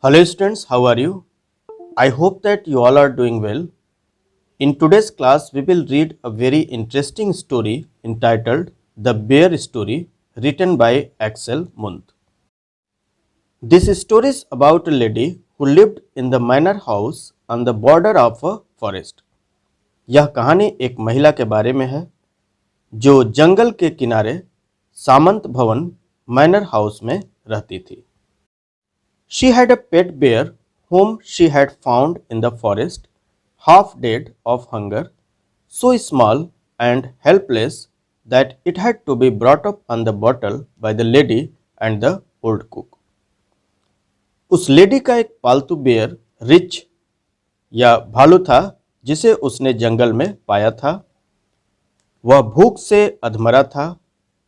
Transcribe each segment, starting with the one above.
Hello students, how are you? I hope that you all are doing well. In today's class, we will read a very interesting story entitled The Bear Story, written by Axel Munt. This story is about a lady who lived in the manor house on the border of a forest. यह कहानी एक महिला के बारे में है जो जंगल के किनारे सामंत भवन मैनर हाउस में रहती थी। She had a pet bear whom she had found in the forest, half dead of hunger, so small and helpless that it had to be brought up on the bottle by the lady and the old cook. उस lady का एक पालतू bear rich या भालू था जिसे उसने जंगल में पाया था। वह भूख से अधमरा था,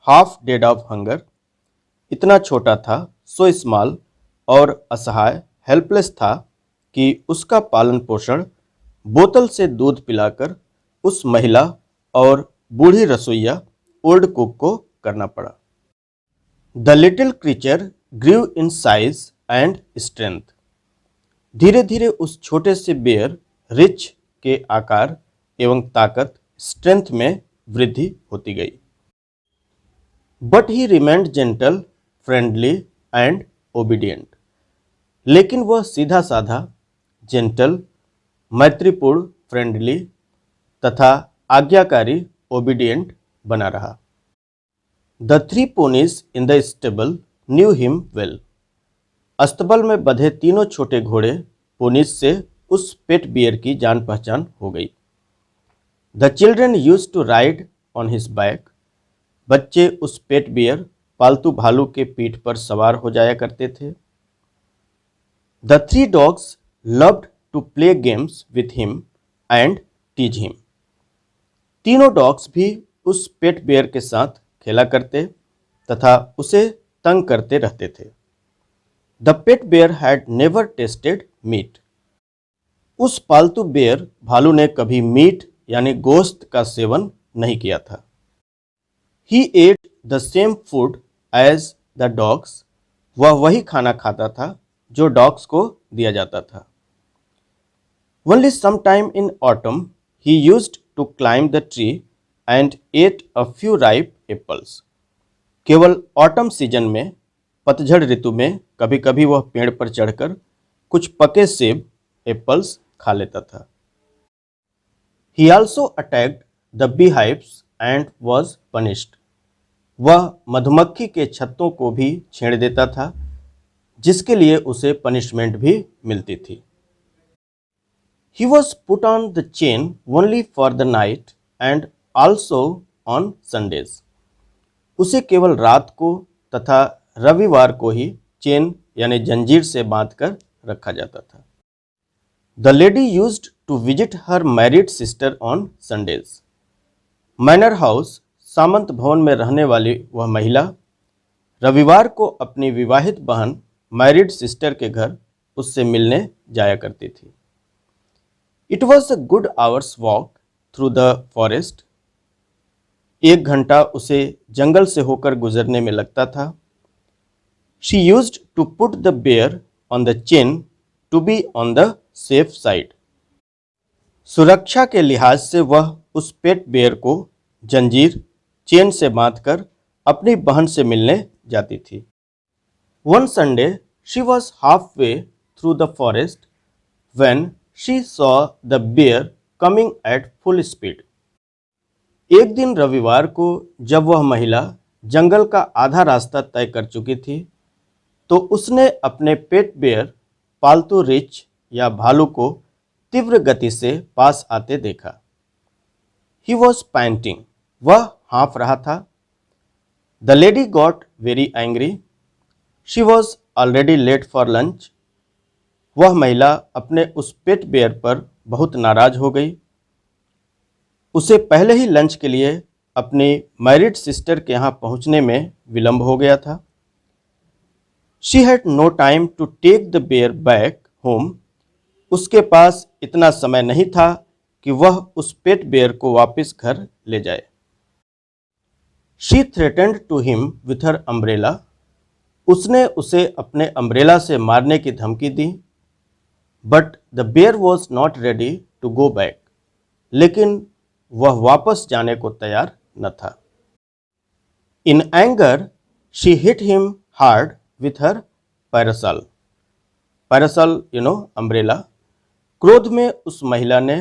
हाफ डेड ऑफ हंगर, इतना छोटा था, सो स्मॉल और असहाय हेल्पलेस था कि उसका पालन पोषण बोतल से दूध पिलाकर उस महिला और बूढ़ी रसोइया ओल्ड कुक को करना पड़ा। The little creature grew in size and strength. धीरे धीरे उस छोटे से बेयर रिच के आकार एवं ताकत स्ट्रेंथ में वृद्धि होती गई। But he remained gentle, friendly and obedient. लेकिन वह सीधा साधा, जेंटल, मैत्रीपूर्ण, फ्रेंडली तथा आज्ञाकारी, ओबीडियंट बना रहा। The three ponies in the stable knew him well. अस्तबल में बंधे तीनों छोटे घोड़े पोनीज से उस पेट बियर की जान पहचान हो गई। The children used to ride on his back. बच्चे उस पेट बियर पालतू भालू के पीठ पर सवार हो जाया करते थे। The three dogs loved to play games with him and tease him. तीनों डॉग्स भी उस पेट बेयर के साथ खेला करते तथा उसे तंग करते रहते थे। The pet bear had never tasted meat. उस पालतू बेयर भालू ने कभी मीट यानी गोश्त का सेवन नहीं किया था। He ate the same food as the dogs. वह वही खाना खाता था जो डॉग्स को दिया जाता था। Only sometime in autumn he used to climb the tree and ate a few ripe apples. केवल ऑटम सीजन में, पतझड़ ऋतु में कभी कभी वह पेड़ पर चढ़कर कुछ पके सेब, एप्पल्स खा लेता था। He also attacked the beehives and was punished. वह मधुमक्खी के छत्तों को भी छेड़ देता था जिसके लिए उसे पनिशमेंट भी मिलती थी। He was put on the chain only for the night and also on Sundays. उसे केवल रात को तथा रविवार को ही चेन यानी जंजीर से बांधकर रखा जाता था। The lady used to visit her married sister on Sundays. Manor house सामंत भवन में रहने वाली वह महिला रविवार को अपनी विवाहित बहन मैरिड सिस्टर के घर उससे मिलने जाया करती थी। It was a good hours walk through the forest. 1 घंटा उसे जंगल से होकर गुजरने में लगता था। She used to put the bear on the chain to be on the safe side. सुरक्षा के लिहाज से वह उस पेट बेयर को जंजीर चेन से बांधकर अपनी बहन से मिलने जाती थी। One Sunday she was half way through the forest when she saw the bear coming at full speed. एक दिन रविवार को जब वह महिला जंगल का आधा रास्ता तय कर चुकी थी तो उसने अपने पेट बेयर पालतू रिच या भालू को तीव्र गति से पास आते देखा। He was panting. वह हाँफ रहा था। The lady got very angry. She was already late for lunch. वह महिला अपने उस पेट बेयर पर बहुत नाराज हो गई। उसे पहले ही लंच के लिए अपनी मैरिड सिस्टर के यहाँ पहुँचने में विलंब हो गया था। She had no time to take the bear back home. उसके पास इतना समय नहीं था कि वह उस पेट बेयर को वापस घर ले जाए। She threatened to him with her umbrella. उसने उसे अपने अम्ब्रेला से मारने की धमकी दी, but the bear was not ready to go back, लेकिन वह वापस जाने को तैयार न था। In anger she hit him hard with her parasol. Parasol umbrella. क्रोध में उस महिला ने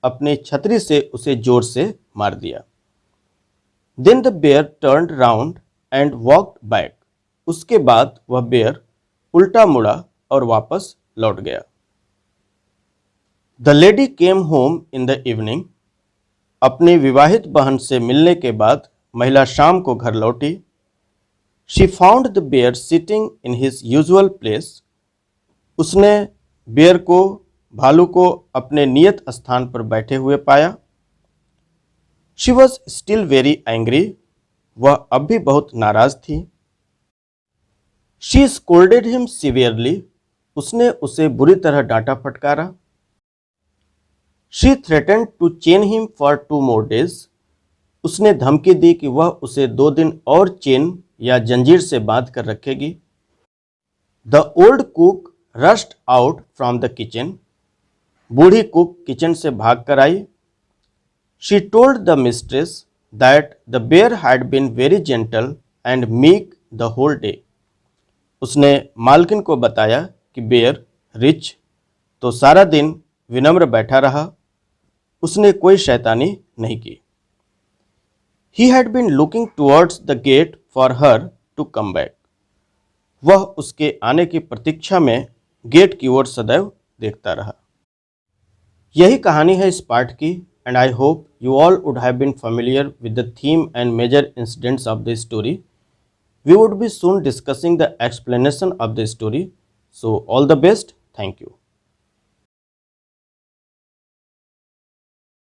अपनी छतरी से उसे जोर से मार दिया। Then the bear turned round and walked back. उसके बाद वह बेयर उल्टा मुड़ा और वापस लौट गया। The lady came home in the evening. अपनी विवाहित बहन से मिलने के बाद महिला शाम को घर लौटी। She found the bear sitting in his usual place. उसने बेयर को, भालू को, अपने नियत स्थान पर बैठे हुए पाया। She was still very angry. वह अब भी बहुत नाराज थी। She scolded him severely. उसने उसे बुरी तरह डांटा फटकारा। She threatened to chain him for 2 more days। उसने धमकी दी कि वह उसे 2 दिन और चेन या जंजीर से बांध कर रखेगी। The old cook rushed out from the kitchen. बूढ़ी कुक किचन से भाग कर आई। She told the mistress that the bear had been very gentle and meek the whole day. उसने मालकिन को बताया कि बेयर रिच तो सारा दिन विनम्र बैठा रहा, उसने कोई शैतानी नहीं की। He had been looking towards the gate for her to come back। वह उसके आने की प्रतीक्षा में गेट की ओर सदैव देखता रहा। यही कहानी है इस पाठ की, and I hope you all would have been familiar with the theme and major incidents of the story। We would be soon discussing the explanation of the story। So all the best. Thank you।